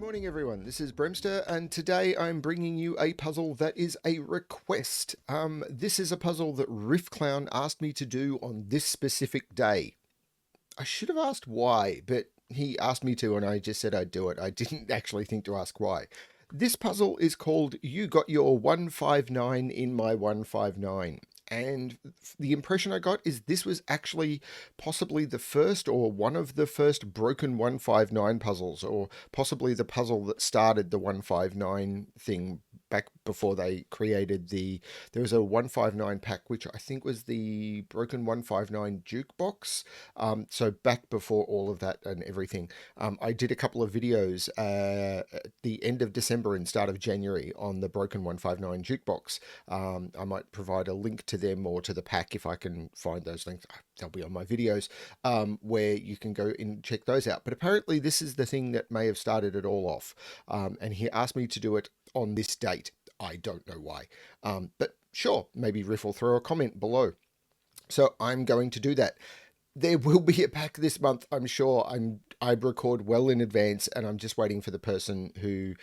Morning everyone, this is Bremster and today I'm bringing you a puzzle that is a request. This is a puzzle that Riffclown asked me to do on this specific day. I should have asked why, but he asked me to and I just said I'd do it. I didn't actually think to ask why. This puzzle is called You Got Your 159 in My 159. And the impression I got is this was actually possibly the first or one of the first broken 159 puzzles, or possibly the puzzle that started the 159 thing back before they created there was a 159 pack, which I think was the broken 159 Jukebox. So back before all of that and everything. I did a couple of videos at the end of December and start of January on the broken 159 Jukebox. I might provide a link to them or to the pack if I can find those links. They'll be on my videos, where you can go and check those out. But apparently this is the thing that may have started it all off. And he asked me to do it on this date. I don't know why. But sure, maybe Riff will throw a comment below. So I'm going to do that. There will be a pack this month, I'm sure. I record well in advance, and I'm just waiting for the person who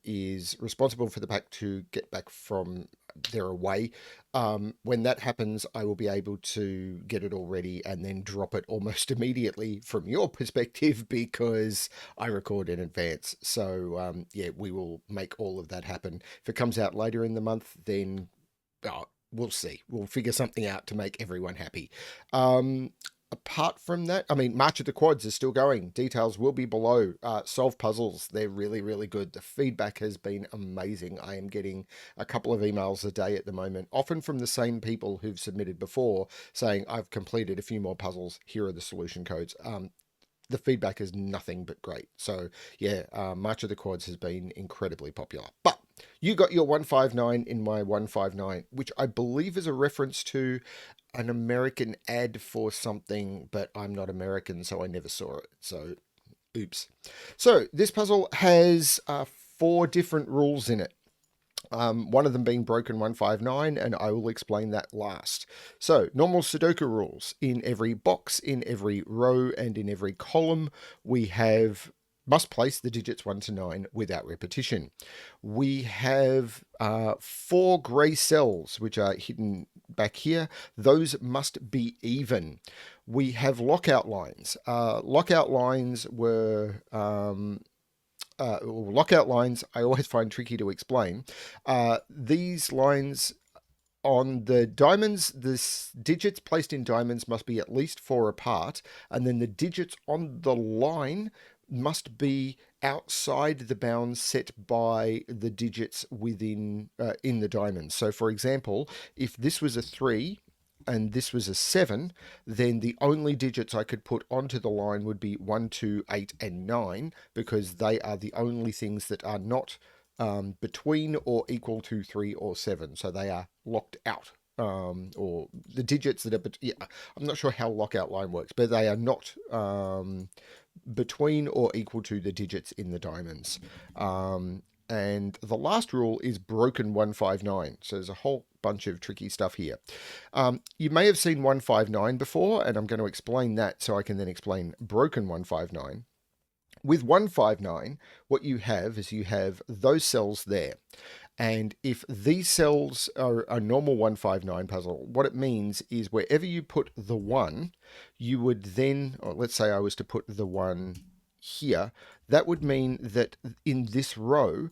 is responsible for the pack to get back from their away. When that happens, I will be able to get it all ready and then drop it almost immediately from your perspective, because I record in advance. So yeah, we will make all of that happen. If it comes out later in the month, then we'll see. We'll figure something out to make everyone happy. Apart from that, I mean, March of the Quads is still going. Details will be below. Solve puzzles. They're really, really good. The feedback has been amazing. I am getting a couple of emails a day at the moment, often from the same people who've submitted before, saying, I've completed a few more puzzles. Here are the solution codes. The feedback is nothing but great. So yeah, March of the Quads has been incredibly popular. But you got your 159 in my 159, which I believe is a reference to an American ad for something, but I'm not American, so I never saw it. So oops. So this puzzle has 4 different rules in it. One of them being broken 159, and I will explain that last. So, normal Sudoku rules. In every box, in every row, and in every column, we must place the digits 1 to 9 without repetition. We have 4 grey cells, which are hidden back here. Those must be even. We have lockout lines. Lockout lines I always find tricky to explain. These lines on the diamonds, the digits placed in diamonds must be at least 4 apart, and then the digits on the line must be outside the bounds set by the digits within in the diamonds. So for example, if this was a 3 and this was a 7, then the only digits I could put onto the line would be 1, 2, 8, and 9, because they are the only things that are not between or equal to 3 or 7. So they are locked out. Or the digits that are, yeah, I'm not sure how lockout line works, but they are not between or equal to the digits in the diamonds. And the last rule is broken 159. So there's a whole bunch of tricky stuff here. You may have seen 159 before, and I'm going to explain that so I can then explain broken 159. With 159, what you have is you have those cells there. And if these cells are a normal 159 puzzle, what it means is wherever you put the 1, you would then, or let's say I was to put the 1 here, that would mean that in this row,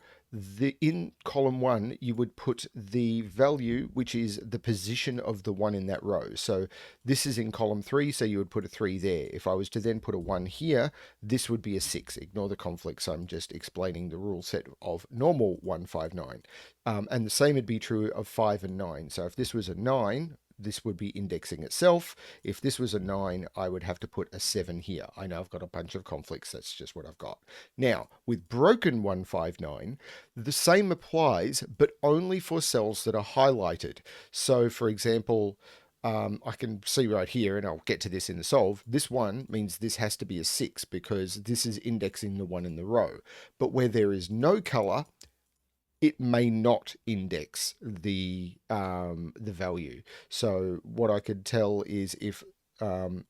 in column 1, you would put the value, which is the position of the 1 in that row. So this is in column 3, so you would put a 3 there. If I was to then put a 1 here, this would be a 6. Ignore the conflicts. I'm just explaining the rule set of normal 159. And the same would be true of 5 and 9. So if this was a 9, this would be indexing itself. If this was a 9, I would have to put a 7 here. I know I've got a bunch of conflicts. That's just what I've got. Now, with broken 159, the same applies, but only for cells that are highlighted. So, for example, I can see right here, and I'll get to this in the solve, this 1 means this has to be a 6 because this is indexing the 1 in the row. But where there is no color, it may not index the value. So what I could tell is if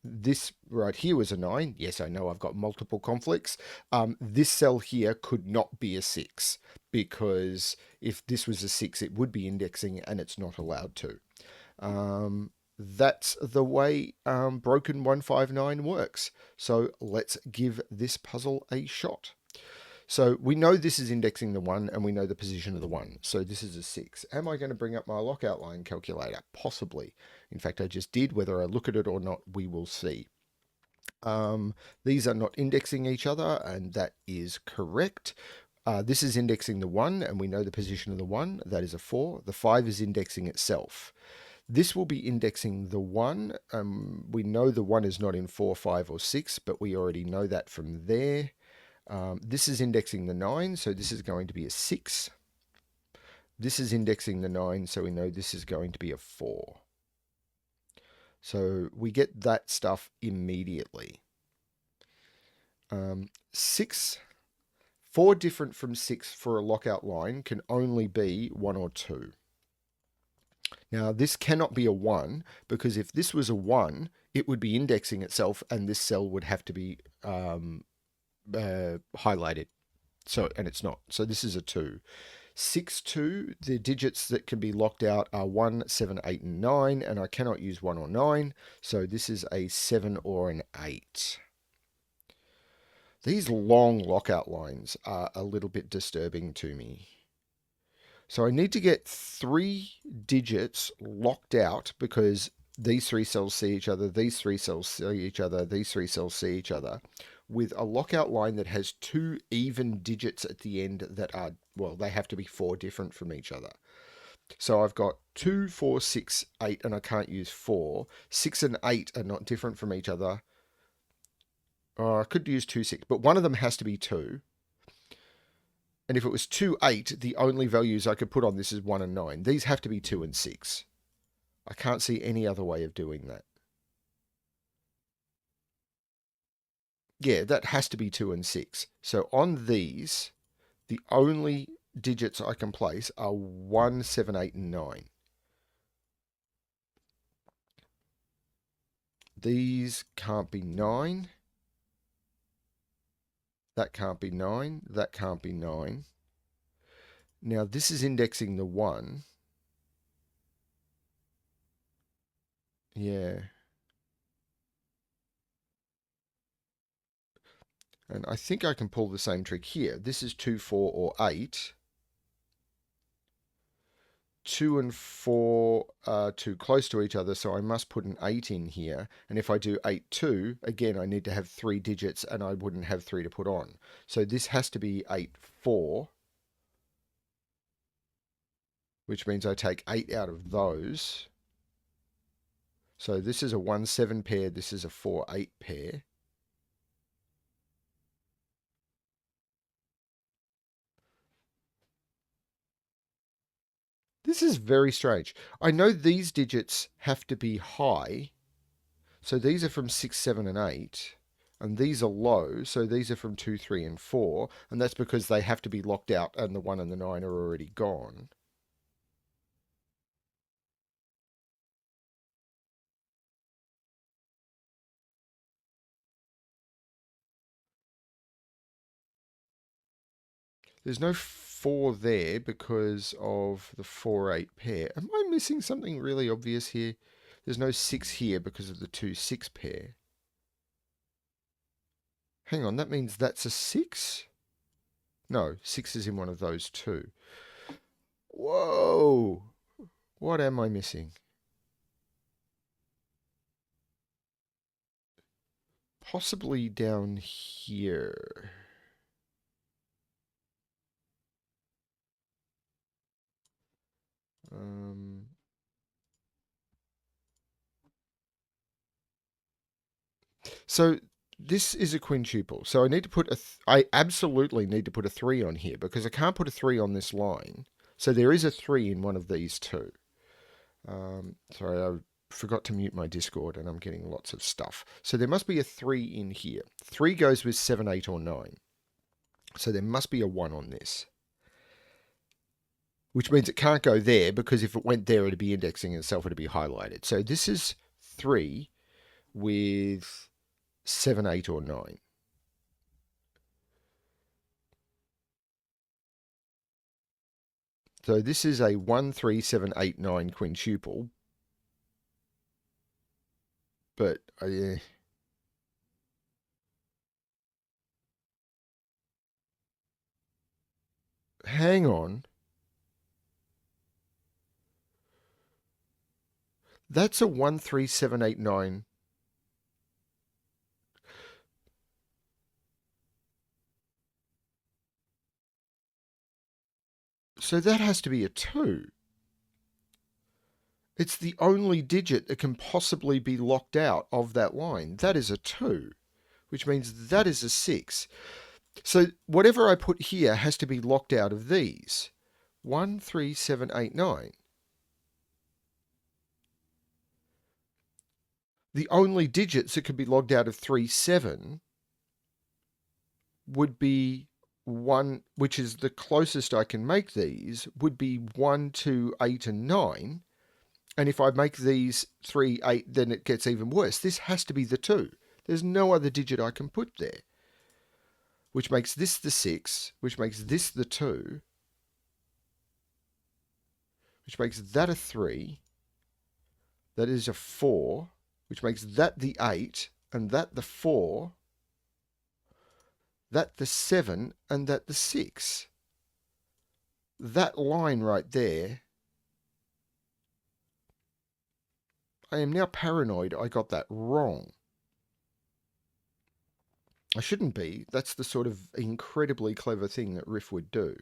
this right here was a 9. Yes, I know I've got multiple conflicts. This cell here could not be a 6 because if this was a 6, it would be indexing and it's not allowed to. That's the way Broken 159 works. So let's give this puzzle a shot. So we know this is indexing the 1 and we know the position of the 1. So this is a 6. Am I going to bring up my lockout line calculator? Possibly. In fact, I just did. Whether I look at it or not, we will see. These are not indexing each other, and that is correct. This is indexing the 1, and we know the position of the 1. That is a 4. The 5 is indexing itself. This will be indexing the 1. We know the 1 is not in 4, 5, or 6, but we already know that from there. This is indexing the 9, so this is going to be a 6. This is indexing the 9, so we know this is going to be a 4. So we get that stuff immediately. 6, 4 different from 6 for a lockout line can only be 1 or 2. Now, this cannot be a 1, because if this was a 1, it would be indexing itself, and this cell would have to be highlighted. So, and it's not. So this is a 2. 6, 2, the digits that can be locked out are 1, 7, 8, and 9, and I cannot use 1 or 9, so this is a 7 or an 8. These long lockout lines are a little bit disturbing to me. So I need to get 3 digits locked out because these 3 cells see each other, these 3 cells see each other, these 3 cells see each other, with a lockout line that has 2 even digits at the end that are, well, they have to be 4 different from each other. So I've got 2, 4, 6, 8, and I can't use 4. 6 and 8 are not different from each other. I could use 2, 6, but one of them has to be 2. And if it was 2, 8, the only values I could put on this is 1 and 9. These have to be 2 and 6. I can't see any other way of doing that. Yeah, that has to be 2 and 6. So on these, the only digits I can place are 1, 7, 8, and 9. These can't be 9. That can't be 9. That can't be 9. Now, this is indexing the 1. Yeah. And I think I can pull the same trick here. This is 2, 4, or 8. 2 and 4 are too close to each other, so I must put an 8 in here. And if I do 8, 2, again, I need to have 3 digits, and I wouldn't have 3 to put on. So this has to be 8, 4, which means I take 8 out of those. So this is a 1, 7 pair. This is a 4, 8 pair. This is very strange. I know these digits have to be high. So these are from 6, 7, and 8. And these are low. So these are from 2, 3, and 4. And that's because they have to be locked out and the 1 and the 9 are already gone. There's no 4 there because of the 4, 8 pair. Am I missing something really obvious here? There's no 6 here because of the 2, 6 pair. Hang on, that means that's a 6? No, 6 is in one of those two. Whoa! What am I missing? Possibly down here. So this is a quintuple. So I need to put I absolutely need to put a 3 on here because I can't put a 3 on this line. So there is a 3 in one of these two. Sorry, I forgot to mute my Discord and I'm getting lots of stuff. So there must be a 3 in here. 3 goes with 7, 8, or 9. So there must be a 1 on this. Which means it can't go there because if it went there, it'd be indexing itself, it'd be highlighted. So this is 3. with 7, 8, or 9. So this is a 1, 3, 7, 8, 9 quintuple, but hang on. That's a 1, 3, 7, 8, 9. So that has to be a 2. It's the only digit that can possibly be locked out of that line. That is a 2, which means that is a 6. So whatever I put here has to be locked out of these. 1, 3, 7, 8, 9. The only digits that could be logged out of 3, 7 would be 1, which is the closest I can make these, would be 1, 2, 8, and 9. And if I make these 3, 8, then it gets even worse. This has to be the 2. There's no other digit I can put there, which makes this the 6, which makes this the 2, which makes that a 3, that is a 4, which makes that the 8, and that the 4, that the 7, and that the 6. That line right there, I am now paranoid I got that wrong. I shouldn't be. That's the sort of incredibly clever thing that Riff would do.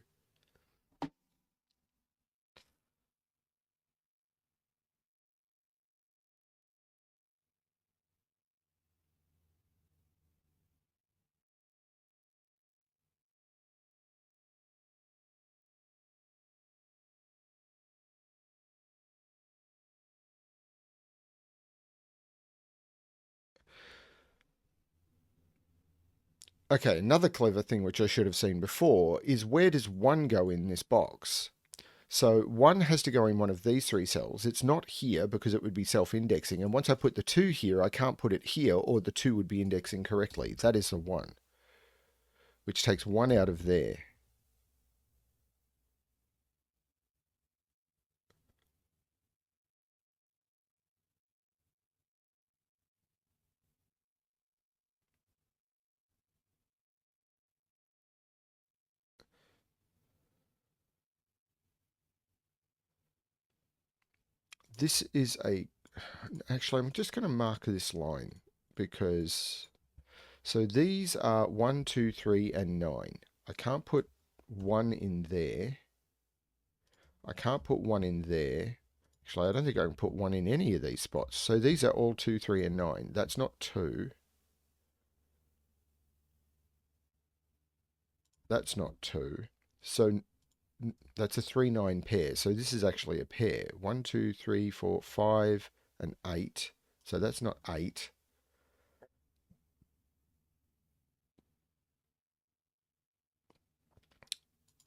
Okay, another clever thing which I should have seen before is where does 1 go in this box? So 1 has to go in one of these 3 cells. It's not here because it would be self-indexing. And once I put the 2 here, I can't put it here or the 2 would be indexing correctly. That is a 1, which takes 1 out of there. This is a... Actually, I'm just going to mark this line because... So these are 1, 2, 3, and 9. I can't put 1 in there. I can't put 1 in there. Actually, I don't think I can put 1 in any of these spots. So these are all 2, 3, and 9. That's not 2. That's not 2. So that's a 3, 9 pair. So this is actually a pair. 1, 2, 3, 4, 5, and 8. So that's not 8.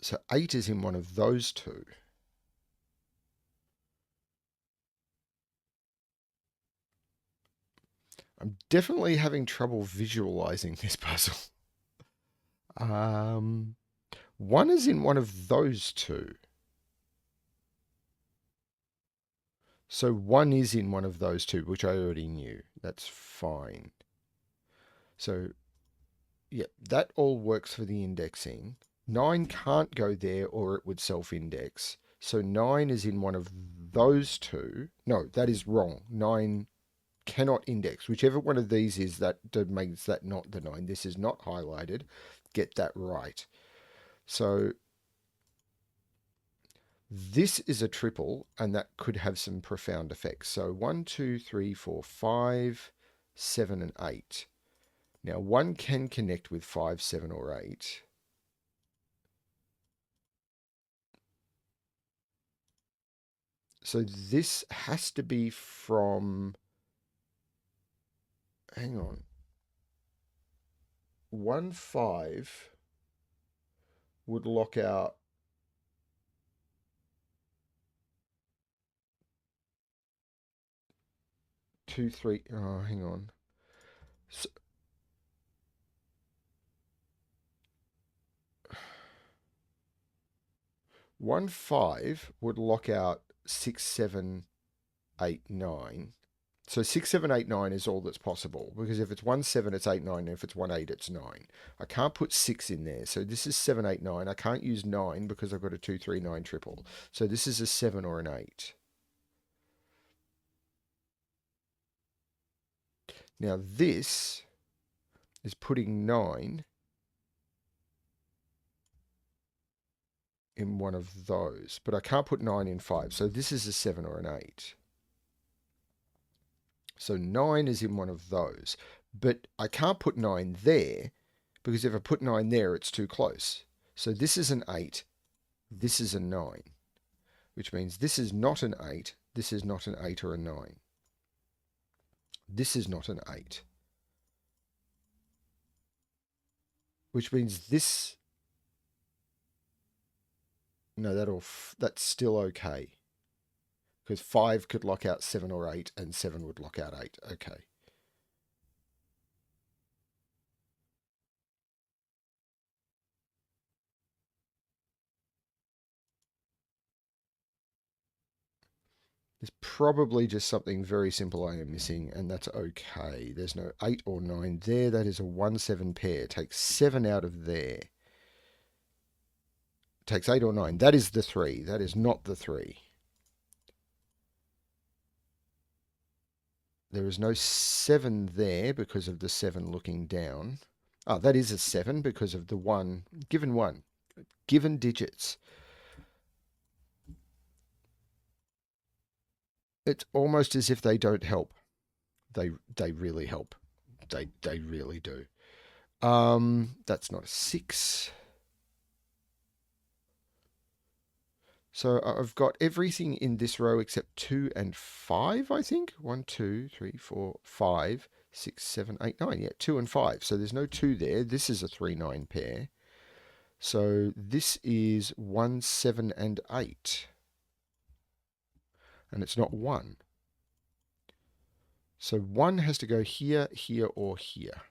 So 8 is in one of those 2. I'm definitely having trouble visualizing this puzzle. 1 is in one of those 2. So 1 is in one of those 2, which I already knew. That's fine. So, yeah, that all works for the indexing. 9 can't go there or it would self-index. So 9 is in one of those 2. No, that is wrong. 9 cannot index. Whichever one of these is, that makes that not the 9. This is not highlighted. Get that right. So this is a triple, and that could have some profound effects. So 1, 2, 3, 4, 5, 7, and 8. Now 1 can connect with 5, 7, or 8. So this has to be from... Hang on. 1, 5 would lock out... 2, 3. Oh, hang on. So, 1, 5 would lock out 6, 7, 8, 9. So 6, 7, 8, 9 is all that's possible because if it's 1, 7, it's 8, 9. And if it's 1, 8, it's 9. I can't put 6 in there. So this is 7, 8, 9. I can't use 9 because I've got a 2, 3, 9 triple. So this is a 7 or an 8. Now this is putting 9 in one of those, but I can't put 9 in 5. So this is a 7 or an 8. So 9 is in one of those, but I can't put 9 there because if I put 9 there, it's too close. So this is an 8, this is a 9, which means this is not an 8, this is not an 8 or a 9. This is not an 8, which means this, no, that's still okay. Because 5 could lock out 7 or 8, and 7 would lock out 8. Okay. There's probably just something very simple I am missing, and that's okay. There's no 8 or 9 there. That is a 1, 7 pair. Take 7 out of there. Takes 8 or 9. That is the 3. That is not the 3. There is no 7 there because of the 7 looking down. Ah, that is a 7 because of the 1. Given 1. Given digits. It's almost as if they don't help. They really help. They really do. That's not a 6. So I've got everything in this row except 2 and 5, I think. 1, 2, 3, 4, 5, 6, 7, 8, 9. Yeah, 2 and 5. So there's no 2 there. This is a 3, 9 pair. So this is 1, 7, and 8. And it's not 1. So 1 has to go here, here, or here.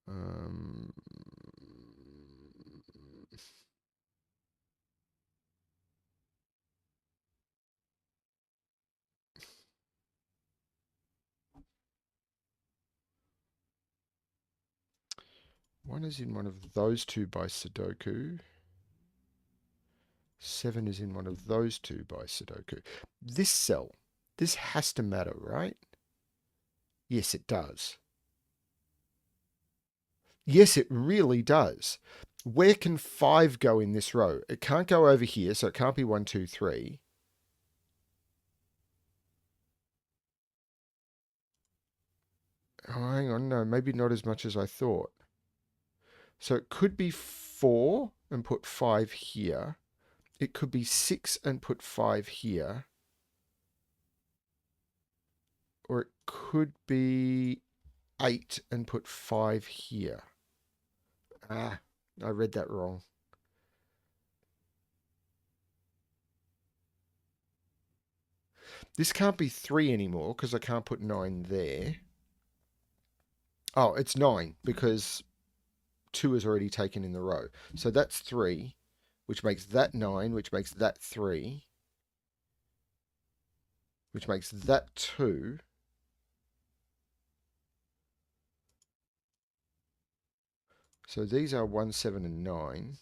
Um, One is in one of those two by Sudoku. 7 is in one of those two by Sudoku. This cell, this has to matter, right? Yes, it does. Yes, it really does. Where can 5 go in this row? It can't go over here, so it can't be 1, 2, 3. Oh, hang on, no, maybe not as much as I thought. So it could be 4 and put 5 here. It could be 6 and put 5 here. Or it could be 8 and put 5 here. Ah, I read that wrong. This can't be 3 anymore because I can't put 9 there. Oh, it's 9 because 2 is already taken in the row. So that's 3, which makes that 9, which makes that 3, which makes that 2. So these are 1, 7, and 9.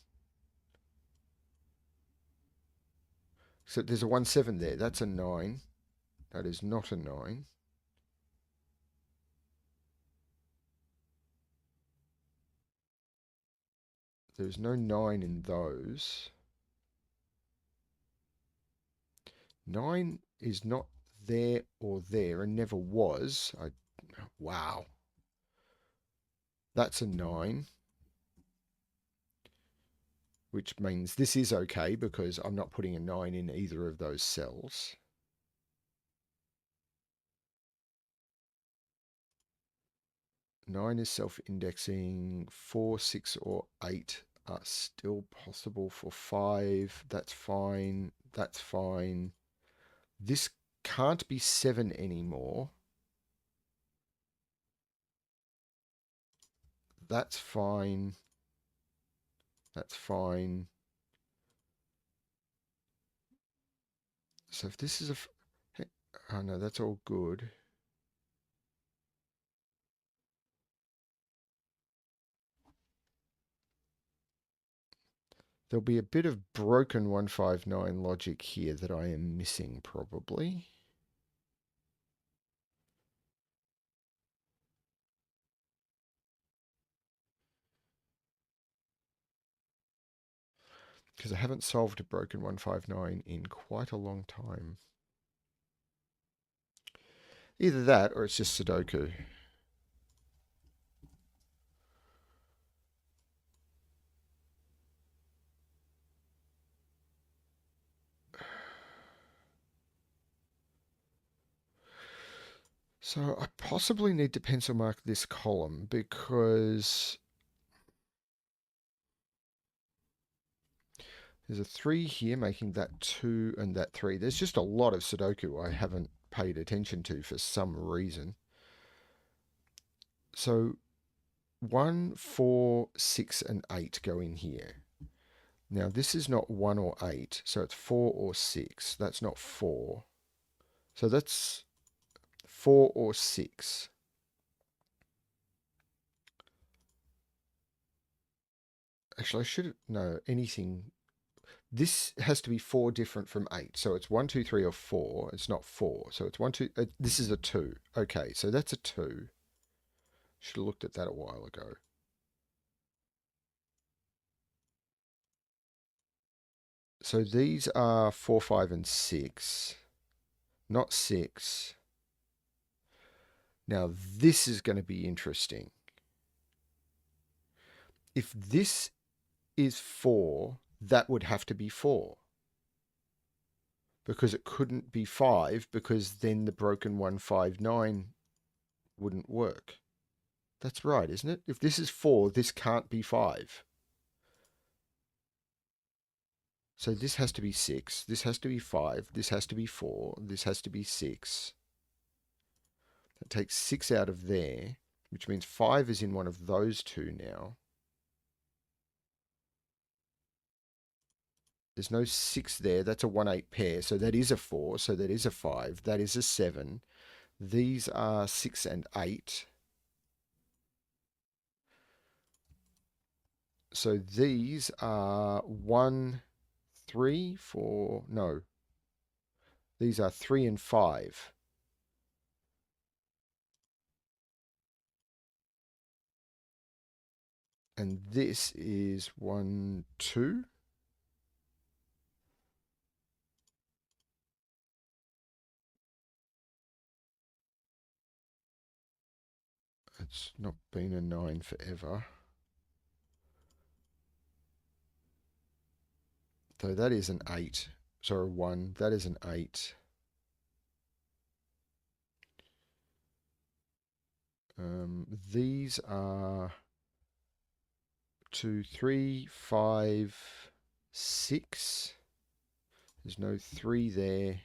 So there's a 1, 7 there. That's a 9. That is not a 9. There's no 9 in those. 9 is not there or there and never was. Wow. That's a 9. Which means this is okay because I'm not putting a 9 in either of those cells. Nine is self-indexing. 4, 6, or 8 are still possible for 5. That's fine. That's fine. This can't be 7 anymore. That's fine. That's fine. So if this is a... Oh no, that's all good. There'll be a bit of broken 159 logic here that I am missing probably. Because I haven't solved a broken 159 in quite a long time. Either that or it's just Sudoku. So I possibly need to pencil mark this column because there's a 3 here making that 2 and that 3. There's just a lot of Sudoku I haven't paid attention to for some reason. So 1, 4, 6 and 8 go in here. Now this is not 1 or 8, so it's 4 or 6. That's not 4. So that's 4 or 6. Actually, I should no anything. This has to be 4 different from 8. So it's 1, 2, 3, or 4. It's not 4. So it's 1, 2. This is a 2. Okay, so that's a 2. Should have looked at that a while ago. So these are 4, 5, and 6, not 6. Now this is going to be interesting. If this is 4, that would have to be 4. Because it couldn't be 5, because then the broken 159 wouldn't work. That's right, isn't it? If this is 4, this can't be 5. So this has to be 6, this has to be 5, this has to be 4, this has to be 6. That takes 6 out of there, which means 5 is in one of those two now. There's no 6 there. That's a 1-8 pair. So that is a 4. So that is a 5. That is a 7. These are 6 and 8. So these are 1, 3, 4. No. These are 3 and 5. And this is 1, 2. It's not been a 9 forever. So that is an 8. Sorry, 1. That is an 8. These are 2, 3, 5, 6. There's no 3 there.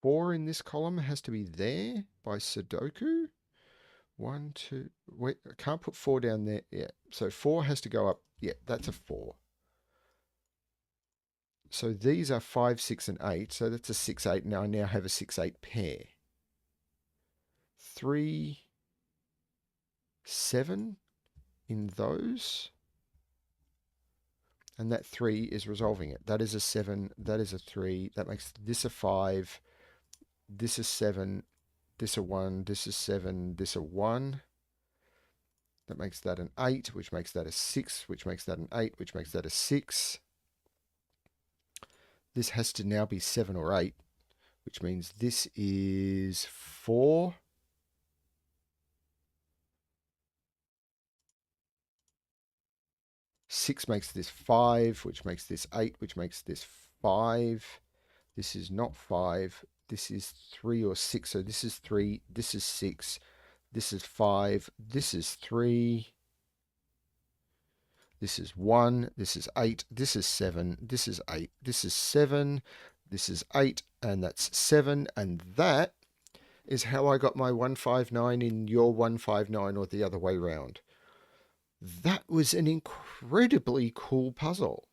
Four in this column has to be there by Sudoku. 1, 2. Wait, I can't put 4 down there. Yeah, so 4 has to go up. Yeah, that's a 4. So these are 5, 6, and 8. So that's a 6, 8. Now I now have a 6, 8 pair. 3, 7 in those. And that 3 is resolving it. That is a 7. That is a 3. That makes this a 5. This is 7. This a 1. This is 7. This a 1. That makes that an 8, which makes that a 6, which makes that an 8, which makes that a 6. This has to now be 7 or 8, which means this is 4. Six makes this 5, which makes this 8, which makes this 5. This is not 5. This is 3 or 6. So this is 3. This is 6. This is 5. This is 3. This is 1. This is 8. This is 7. This is 8. This is 7. This is 8. And that's 7. And that is how I got my 159 in your 159, or the other way round. That was an incredibly cool puzzle.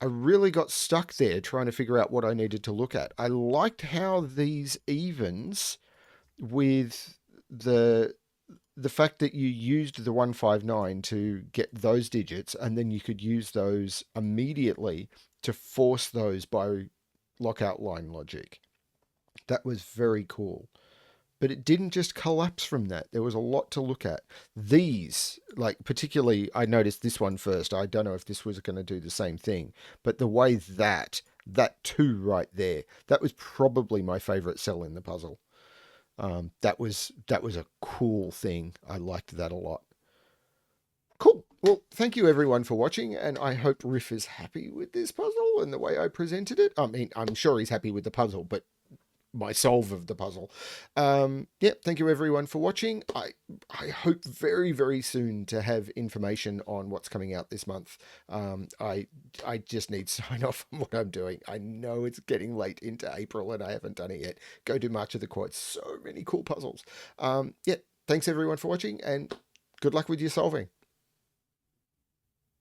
I really got stuck there trying to figure out what I needed to look at. I liked how these evens with the fact that you used the 159 to get those digits, and then you could use those immediately to force those by lockout line logic. That was very cool. But it didn't just collapse from that. There was a lot to look at. These, like particularly, I noticed this one first. I don't know if this was going to do the same thing, but the way that two right there, that was probably my favorite cell in the puzzle. That was a cool thing. I liked that a lot. Cool. Well, thank you everyone for watching, and I hope Riff is happy with this puzzle and the way I presented it. I mean, I'm sure he's happy with the puzzle, but my solve of the puzzle. Yeah, thank you everyone for watching. I hope very, very soon to have information on what's coming out this month. I just need sign off on what I'm doing. I know it's getting late into April and I haven't done it yet. Go do March of the Quads. So many cool puzzles. Yeah, thanks everyone for watching, and good luck with your solving.